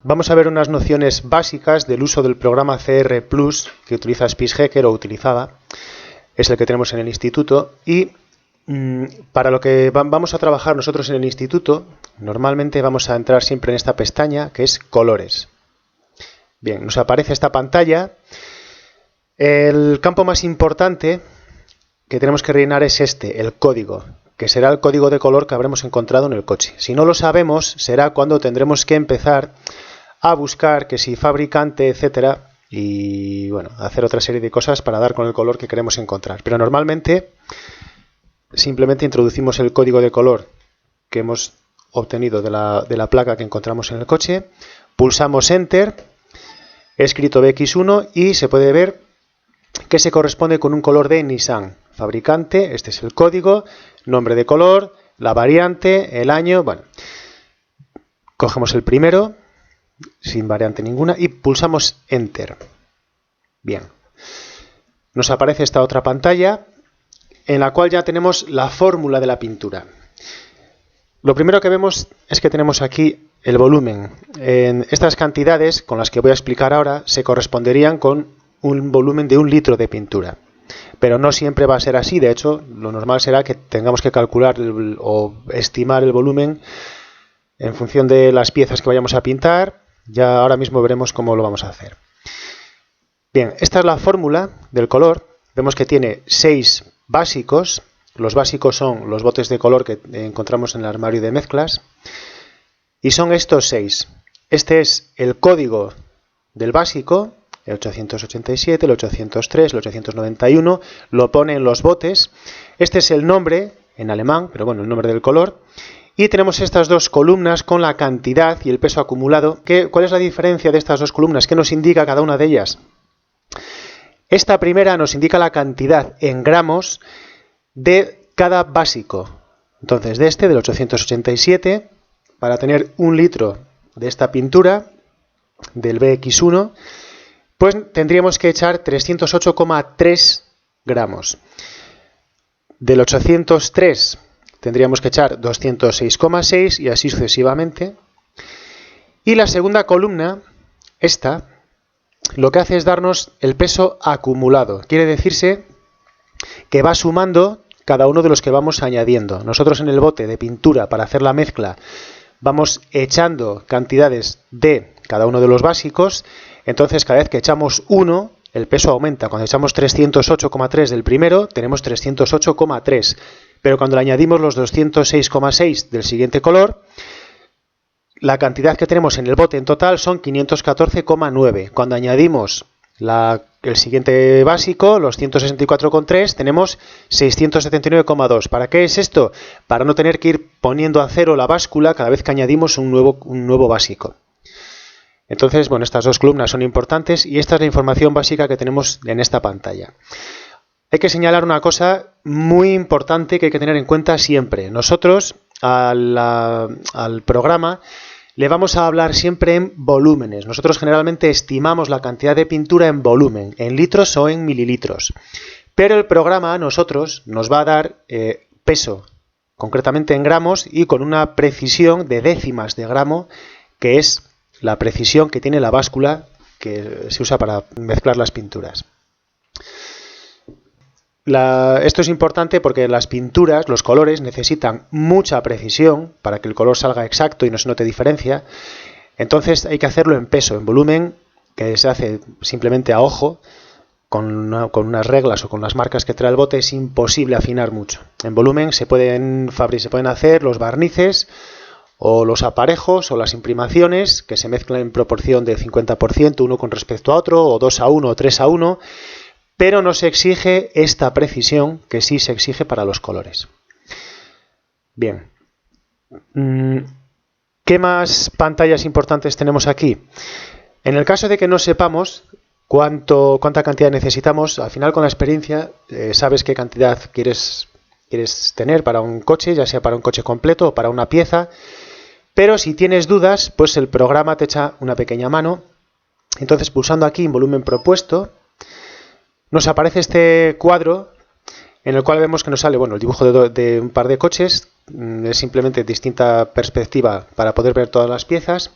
Vamos a ver unas nociones básicas del uso del programa CR Plus que utiliza SpeechHacker o utilizaba, es el que tenemos en el instituto, y para lo que vamos a trabajar nosotros en el instituto, normalmente vamos a entrar siempre en esta pestaña que es colores. Bien, nos aparece esta pantalla. El campo más importante que tenemos que rellenar es este, el código, que será el código de color que habremos encontrado en el coche. Si no lo sabemos, será cuando tendremos que empezar a buscar que si fabricante, etcétera, y bueno, hacer otra serie de cosas para dar con el color que queremos encontrar. Pero normalmente simplemente introducimos el código de color que hemos obtenido de la placa que encontramos en el coche, pulsamos Enter, he escrito BX1 y se puede ver que se corresponde con un color de Nissan. Fabricante, este es el código, nombre de color, la variante, el año, bueno. Cogemos el primero, sin variante ninguna, y pulsamos Enter. Bien. Nos aparece esta otra pantalla, en la cual ya tenemos la fórmula de la pintura. Lo primero que vemos es que tenemos aquí el volumen. Estas cantidades, con las que voy a explicar ahora, se corresponderían con un volumen de 1 litro de pintura. Pero no siempre va a ser así. De hecho, lo normal será que tengamos que calcular o estimar el volumen en función de las piezas que vayamos a pintar. Ya ahora mismo veremos cómo lo vamos a hacer. Bien, esta es la fórmula del color. Vemos que tiene 6 básicos. Los básicos son los botes de color que encontramos en el armario de mezclas. Y son estos 6. Este es el código del básico, el 887, el 803, el 891. Lo pone en los botes. Este es el nombre, en alemán, pero bueno, el nombre del color. Y tenemos estas dos columnas con la cantidad y el peso acumulado. ¿Cuál es la diferencia de estas dos columnas? ¿Qué nos indica cada una de ellas? Esta primera nos indica la cantidad en gramos de cada básico. Entonces, de este, del 887, para tener 1 litro de esta pintura, del BX1, pues tendríamos que echar 308,3 gramos. Del 803 tendríamos que echar 206,6 y así sucesivamente. Y la segunda columna, esta, lo que hace es darnos el peso acumulado. Quiere decirse que va sumando cada uno de los que vamos añadiendo. Nosotros en el bote de pintura, para hacer la mezcla, vamos echando cantidades de cada uno de los básicos. Entonces, cada vez que echamos uno, el peso aumenta. Cuando echamos 308,3 del primero, tenemos 308,3. Pero cuando le añadimos los 206,6 del siguiente color, la cantidad que tenemos en el bote en total son 514,9. Cuando añadimos el siguiente básico, los 164,3, tenemos 679,2. ¿Para qué es esto? Para no tener que ir poniendo a cero la báscula cada vez que añadimos un nuevo básico. Entonces, bueno, estas dos columnas son importantes y esta es la información básica que tenemos en esta pantalla. Hay que señalar una cosa muy importante que hay que tener en cuenta siempre. Nosotros al programa le vamos a hablar siempre en volúmenes. Nosotros generalmente estimamos la cantidad de pintura en volumen, en litros o en mililitros. Pero el programa a nosotros nos va a dar peso, concretamente en gramos y con una precisión de décimas de gramo, que es la precisión que tiene la báscula que se usa para mezclar las pinturas. Esto es importante porque las pinturas, los colores, necesitan mucha precisión para que el color salga exacto y no se note diferencia. Entonces hay que hacerlo en peso, en volumen, que se hace simplemente a ojo, con unas reglas o con las marcas que trae el bote. Es imposible afinar mucho. En volumen se pueden hacer los barnices o los aparejos o las imprimaciones que se mezclan en proporción de 50%, uno con respecto a otro, o 2:1 o 3:1. Pero no se exige esta precisión que sí se exige para los colores. Bien. ¿Qué más pantallas importantes tenemos aquí? En el caso de que no sepamos cuánta cantidad necesitamos, al final con la experiencia sabes qué cantidad quieres tener para un coche, ya sea para un coche completo o para una pieza. Pero si tienes dudas, pues el programa te echa una pequeña mano. Entonces, pulsando aquí en volumen propuesto, nos aparece este cuadro en el cual vemos que nos sale el dibujo de un par de coches. Es simplemente distinta perspectiva para poder ver todas las piezas.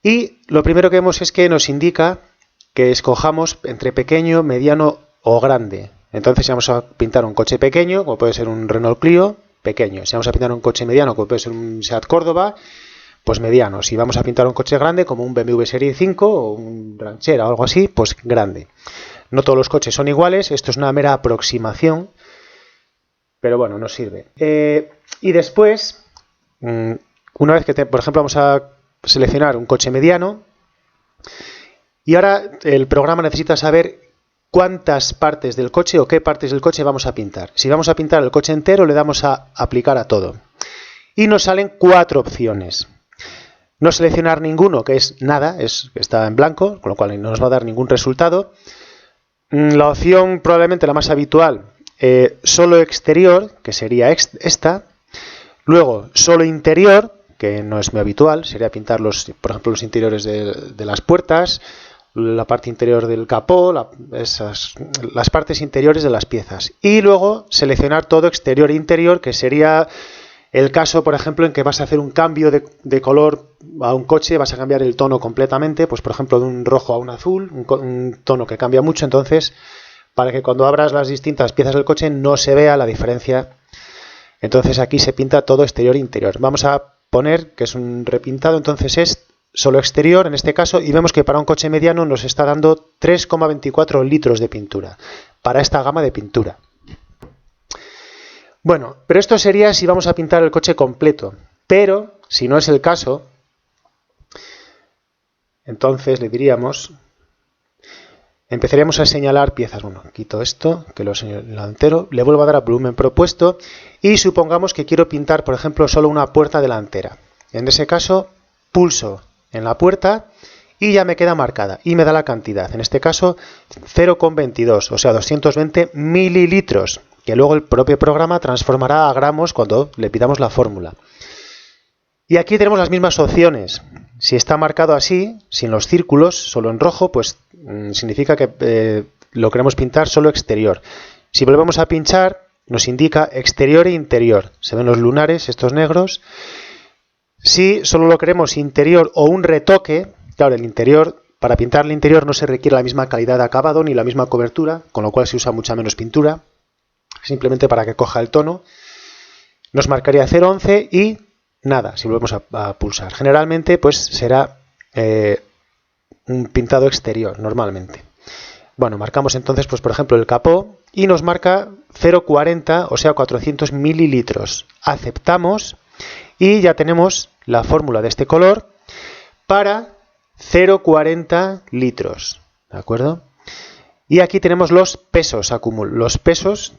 Y lo primero que vemos es que nos indica que escojamos entre pequeño, mediano o grande. Entonces, si vamos a pintar un coche pequeño, como puede ser un Renault Clio, pequeño. Si vamos a pintar un coche mediano, como puede ser un Seat Córdoba, pues mediano. Si vamos a pintar un coche grande, como un BMW Serie 5 o un Ranchera o algo así, pues grande. No todos los coches son iguales, esto es una mera aproximación, pero bueno, nos sirve. Y después, una vez que, por ejemplo, vamos a seleccionar un coche mediano, y ahora el programa necesita saber cuántas partes del coche o qué partes del coche vamos a pintar. Si vamos a pintar el coche entero, le damos a aplicar a todo. Y nos salen 4 opciones. No seleccionar ninguno, que es nada, está en blanco, con lo cual no nos va a dar ningún resultado. La opción probablemente la más habitual, solo exterior, que sería esta. Luego, solo interior, que no es muy habitual, sería pintar, por ejemplo, los interiores de las puertas, la parte interior del capó, las partes interiores de las piezas. Y luego seleccionar todo exterior e interior, que sería el caso, por ejemplo, en que vas a hacer un cambio de color a un coche, vas a cambiar el tono completamente, pues por ejemplo de un rojo a un azul, un tono que cambia mucho, entonces para que cuando abras las distintas piezas del coche no se vea la diferencia. Entonces aquí se pinta todo exterior e interior. Vamos a poner que es un repintado, entonces es solo exterior en este caso, y vemos que para un coche mediano nos está dando 3,24 litros de pintura para esta gama de pintura. Bueno, pero esto sería si vamos a pintar el coche completo, pero si no es el caso, entonces le diríamos, empezaríamos a señalar piezas. Bueno, quito esto, que lo señalo entero, le vuelvo a dar a volumen propuesto y supongamos que quiero pintar, por ejemplo, solo una puerta delantera. En ese caso, pulso en la puerta y ya me queda marcada y me da la cantidad, en este caso 0,22, o sea 220 mililitros, que luego el propio programa transformará a gramos cuando le pidamos la fórmula. Y aquí tenemos las mismas opciones. Si está marcado así, sin los círculos, solo en rojo, pues significa que lo queremos pintar solo exterior. Si volvemos a pinchar, nos indica exterior e interior. Se ven los lunares, estos negros. Si solo lo queremos interior o un retoque, claro, el interior, para pintar el interior no se requiere la misma calidad de acabado ni la misma cobertura, con lo cual se usa mucha menos pintura, simplemente para que coja el tono. Nos marcaría 0,11 y nada, si volvemos a pulsar. Generalmente pues será un pintado exterior, normalmente. Bueno, marcamos entonces, pues por ejemplo, el capó y nos marca 0,40, o sea 400 mililitros. Aceptamos y ya tenemos la fórmula de este color para 0,40 litros. ¿De acuerdo? Y aquí tenemos los pesos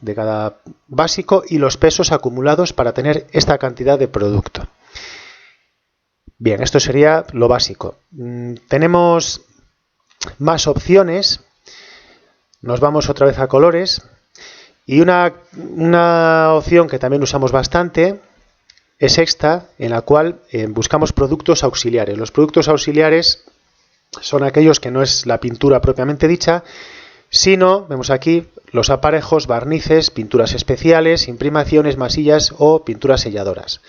de cada básico y los pesos acumulados para tener esta cantidad de producto. Bien, esto sería lo básico. Tenemos más opciones. Nos vamos otra vez a colores. Y una opción que también usamos bastante es esta, en la cual buscamos productos auxiliares. Los productos auxiliares son aquellos que no es la pintura propiamente dicha, sino, vemos aquí, los aparejos, barnices, pinturas especiales, imprimaciones, masillas o pinturas selladoras.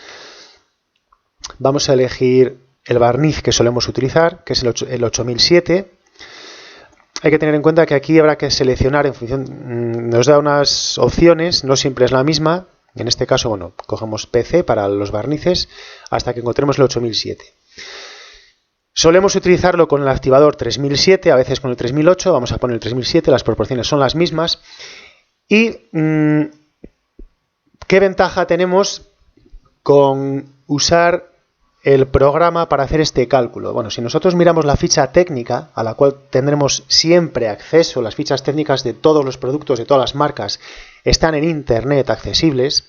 Vamos a elegir el barniz que solemos utilizar, que es el 8007. Hay que tener en cuenta que aquí habrá que seleccionar en función, nos da unas opciones, no siempre es la misma. En este caso, bueno, cogemos PC para los barnices hasta que encontremos el 8007. Solemos utilizarlo con el activador 3007, a veces con el 3008, vamos a poner el 3007, las proporciones son las mismas. ¿Y qué ventaja tenemos con usar el programa para hacer este cálculo? Bueno, si nosotros miramos la ficha técnica, a la cual tendremos siempre acceso, las fichas técnicas de todos los productos, de todas las marcas, están en internet accesibles,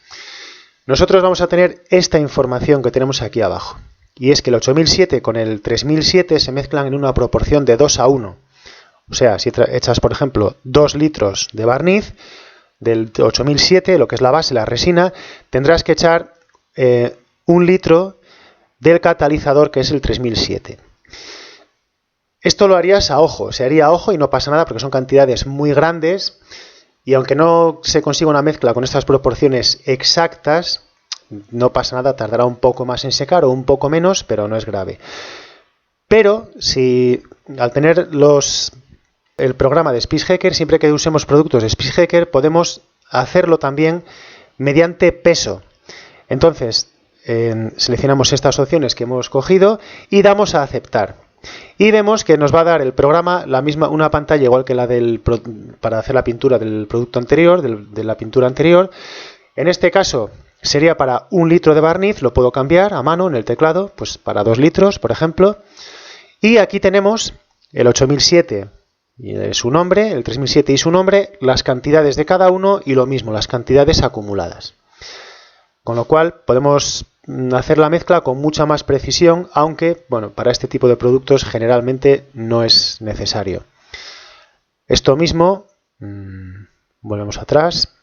nosotros vamos a tener esta información que tenemos aquí abajo. Y es que el 8007 con el 3007 se mezclan en una proporción de 2:1. O sea, si echas, por ejemplo, 2 litros de barniz del 8007, lo que es la base, la resina, tendrás que echar 1 litro del catalizador, que es el 3007. Esto lo harías a ojo, se haría a ojo y no pasa nada porque son cantidades muy grandes y aunque no se consiga una mezcla con estas proporciones exactas, no pasa nada, tardará un poco más en secar o un poco menos, pero no es grave. Pero si al tener el programa de SpeechHaker, siempre que usemos productos de SpeechHaker, podemos hacerlo también mediante peso. Entonces, seleccionamos estas opciones que hemos cogido y damos a aceptar. Y vemos que nos va a dar el programa una pantalla igual que la para hacer la pintura del producto anterior, de la pintura anterior. En este caso sería para 1 litro de barniz, lo puedo cambiar a mano en el teclado, pues para 2 litros, por ejemplo. Y aquí tenemos el 8007 y su nombre, el 3007 y su nombre, las cantidades de cada uno y lo mismo, las cantidades acumuladas. Con lo cual podemos hacer la mezcla con mucha más precisión, aunque bueno, para este tipo de productos generalmente no es necesario. Esto mismo, volvemos atrás,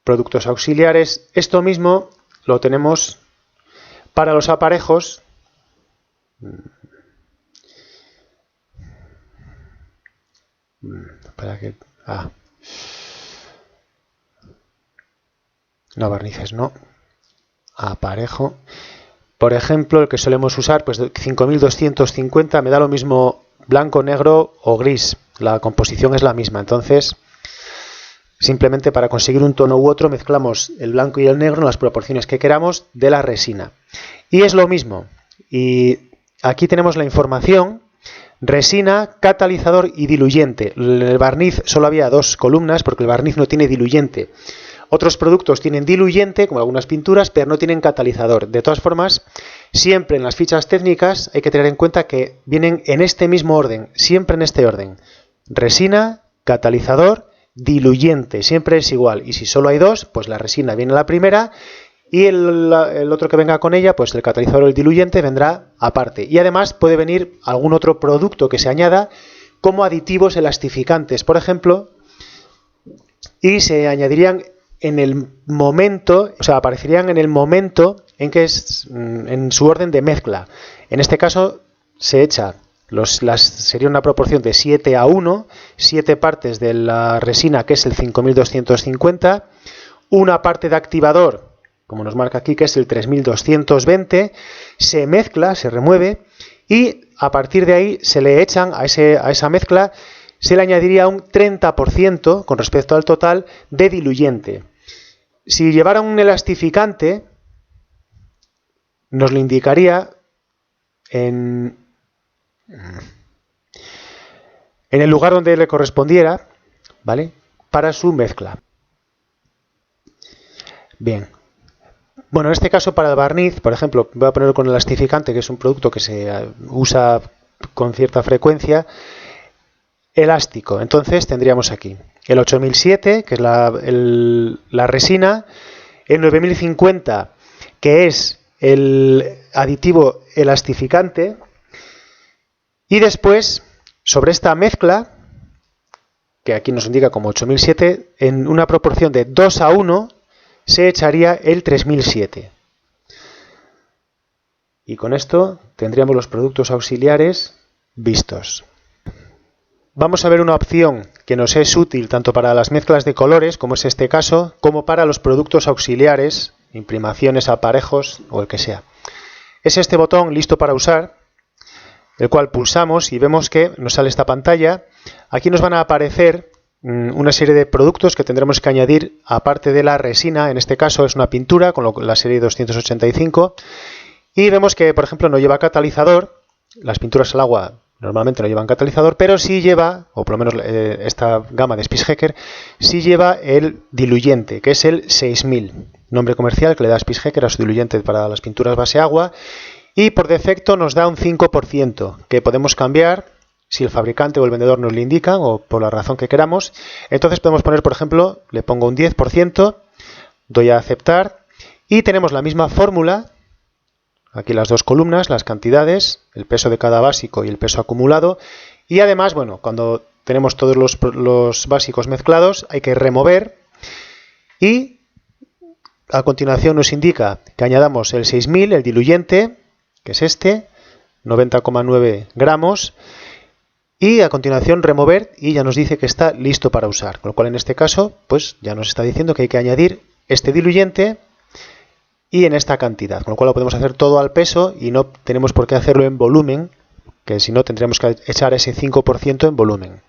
productos auxiliares, esto mismo lo tenemos para los aparejos. No, barnices no. Aparejo. Por ejemplo, el que solemos usar, pues 5250, me da lo mismo blanco, negro o gris. La composición es la misma. Entonces, simplemente para conseguir un tono u otro, mezclamos el blanco y el negro en las proporciones que queramos de la resina. Y es lo mismo. Y aquí tenemos la información: resina, catalizador y diluyente. En el barniz solo había 2 columnas porque el barniz no tiene diluyente. Otros productos tienen diluyente, como algunas pinturas, pero no tienen catalizador. De todas formas, siempre en las fichas técnicas hay que tener en cuenta que vienen en este mismo orden, siempre en este orden. Resina, catalizador, diluyente, siempre es igual. Y si solo hay 2, pues la resina viene la primera y el otro que venga con ella, pues el catalizador o el diluyente vendrá aparte. Y además puede venir algún otro producto que se añada como aditivos elastificantes, por ejemplo, y se añadirían en el momento, o sea, aparecerían en el momento en que en su orden de mezcla. En este caso se echa, sería una proporción de 7:1, 7 partes de la resina, que es el 5250, una parte de activador, como nos marca aquí, que es el 3220, se mezcla, se remueve y a partir de ahí se le echan a esa mezcla, se le añadiría un 30% con respecto al total de diluyente. Si llevara un elastificante, nos lo indicaría en el lugar donde le correspondiera, ¿vale?, para su mezcla. Bien. Bueno, en este caso para el barniz, por ejemplo, voy a ponerlo con elastificante, que es un producto que se usa con cierta frecuencia, elástico. Entonces tendríamos aquí el 8007, que es la resina, el 9050, que es el aditivo elastificante, y después, sobre esta mezcla, que aquí nos indica como 8007, en una proporción de 2:1, se echaría el 3007. Y con esto tendríamos los productos auxiliares vistos. Vamos a ver una opción que nos es útil tanto para las mezclas de colores, como es este caso, como para los productos auxiliares, imprimaciones, aparejos o el que sea. Es este botón listo para usar, el cual pulsamos y vemos que nos sale esta pantalla. Aquí nos van a aparecer una serie de productos que tendremos que añadir aparte de la resina. En este caso es una pintura con la serie 285 y vemos que, por ejemplo, no lleva catalizador. Las pinturas al agua normalmente no llevan catalizador, pero sí lleva, o por lo menos esta gama de SpeechHaker, sí lleva el diluyente, que es el 6000, nombre comercial que le da SpeechHaker a su diluyente para las pinturas base agua, y por defecto nos da un 5%, que podemos cambiar si el fabricante o el vendedor nos lo indican, o por la razón que queramos. Entonces podemos poner, por ejemplo, le pongo un 10%, doy a aceptar, y tenemos la misma fórmula. Aquí las 2 columnas, las cantidades, el peso de cada básico y el peso acumulado. Y además, bueno, cuando tenemos todos los básicos mezclados, hay que remover. Y a continuación nos indica que añadamos el 6000, el diluyente, que es este, 90,9 gramos. Y a continuación remover y ya nos dice que está listo para usar. Con lo cual en este caso, pues ya nos está diciendo que hay que añadir este diluyente y en esta cantidad, con lo cual lo podemos hacer todo al peso y no tenemos por qué hacerlo en volumen, que si no tendríamos que echar ese 5% en volumen.